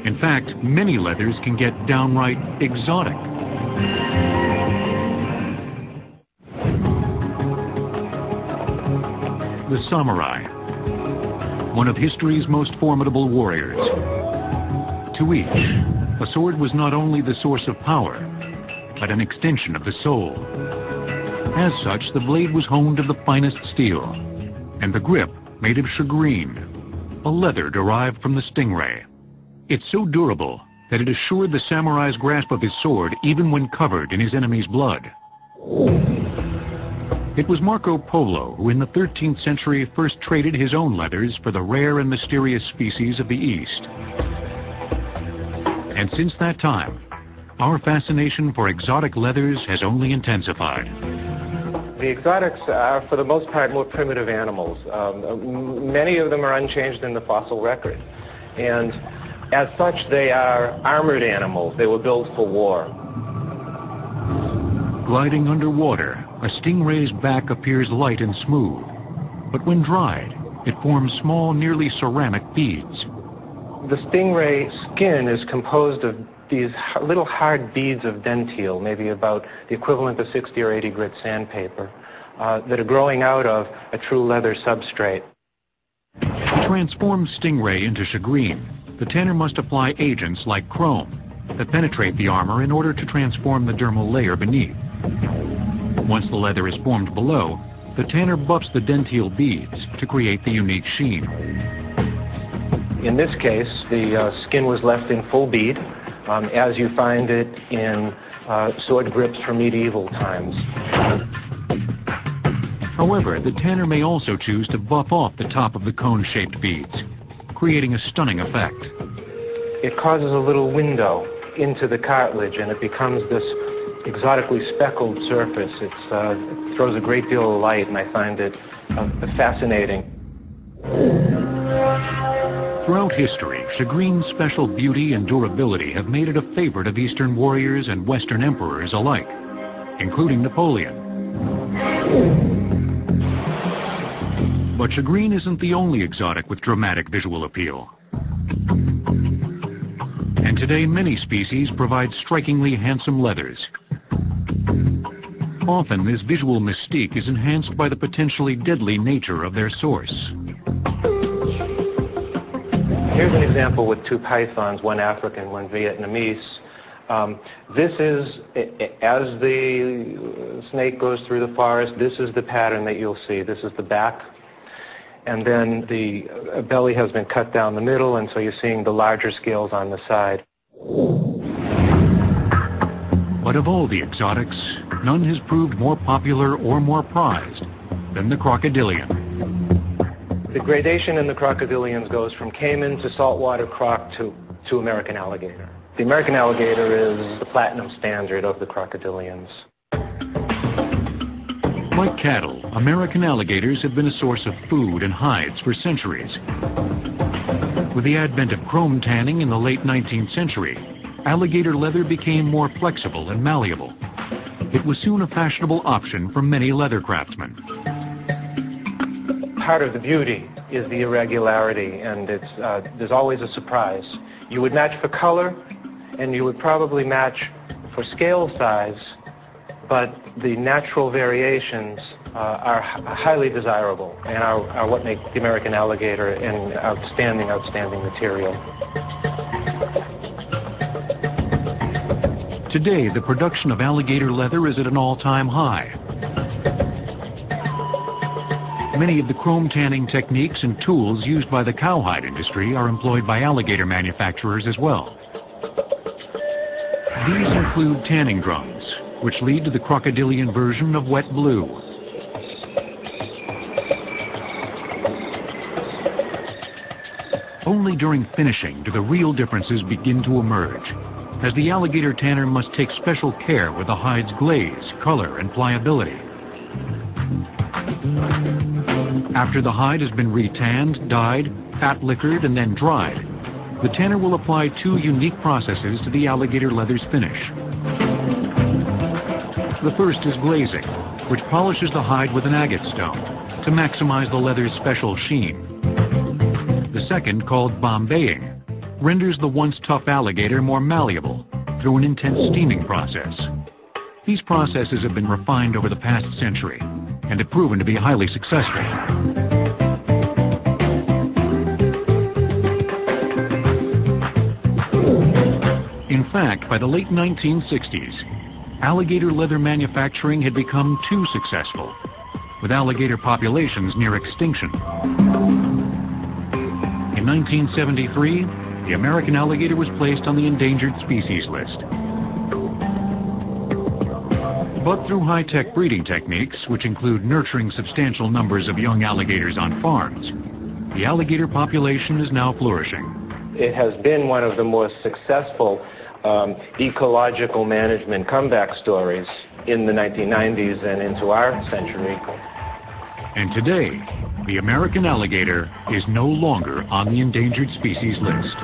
In fact, many leathers can get downright exotic. The samurai, one of history's most formidable warriors. To each, a sword was not only the source of power, but an extension of the soul. As such, the blade was honed of the finest steel, and the grip made of shagreen, a leather derived from the stingray. It's so durable that it assured the samurai's grasp of his sword even when covered in his enemy's blood. It was Marco Polo who in the 13th century first traded his own leathers for the rare and mysterious species of the East. And since that time, our fascination for exotic leathers has only intensified. The exotics are, for the most part, more primitive animals. Many of them are unchanged in the fossil record. And as such, they are armored animals. They were built for war. Gliding underwater, a stingray's back appears light and smooth. But when dried, it forms small, nearly ceramic beads. The stingray skin is composed of these little hard beads of dentile, maybe about the equivalent of 60 or 80 grit sandpaper, that are growing out of a true leather substrate. To transform stingray into shagreen, the tanner must apply agents like chrome that penetrate the armor in order to transform the dermal layer beneath. Once the leather is formed below, the tanner buffs the dentile beads to create the unique sheen. In this case, the skin was left in full bead, as you find it in sword grips from medieval times. However, the tanner may also choose to buff off the top of the cone-shaped beads, creating a stunning effect. It causes a little window into the cartilage, and it becomes this exotically speckled surface. It throws a great deal of light, and I find it fascinating. Throughout history, shagreen's special beauty and durability have made it a favorite of Eastern warriors and Western emperors alike, including Napoleon. But shagreen isn't the only exotic with dramatic visual appeal. And today, many species provide strikingly handsome leathers. Often, this visual mystique is enhanced by the potentially deadly nature of their source. Here's an example with two pythons, one African, one Vietnamese. This is, as the snake goes through the forest, this is the pattern that you'll see. This is the back. And then the belly has been cut down the middle, and so you're seeing the larger scales on the side. But of all the exotics, none has proved more popular or more prized than the crocodilian. The gradation in the crocodilians goes from caiman to saltwater croc to American alligator. The American alligator is the platinum standard of the crocodilians. Like cattle, American alligators have been a source of food and hides for centuries. With the advent of chrome tanning in the late 19th century, alligator leather became more flexible and malleable. It was soon a fashionable option for many leather craftsmen. Part of the beauty is the irregularity, and there's always a surprise. You would match for color, and you would probably match for scale size, but the natural variations are highly desirable and are what make the American alligator an outstanding, outstanding material. Today, the production of alligator leather is at an all-time high. Many of the chrome tanning techniques and tools used by the cowhide industry are employed by alligator manufacturers as well. These include tanning drums, which lead to the crocodilian version of wet blue. Only during finishing do the real differences begin to emerge, as the alligator tanner must take special care with the hide's glaze, color, and pliability. After the hide has been retanned, dyed, fat liquored, and then dried, the tanner will apply two unique processes to the alligator leather's finish. The first is glazing, which polishes the hide with an agate stone to maximize the leather's special sheen. The second, called bombaying, renders the once tough alligator more malleable through an intense steaming process. These processes have been refined over the past century and have proven to be highly successful. In fact, by the late 1960s, alligator leather manufacturing had become too successful, with alligator populations near extinction. In 1973, the American alligator was placed on the endangered species list. But through high-tech breeding techniques, which include nurturing substantial numbers of young alligators on farms, the alligator population is now flourishing. It has been one of the more successful ecological management comeback stories in the 1990s and into our century. And today, the American alligator is no longer on the endangered species list.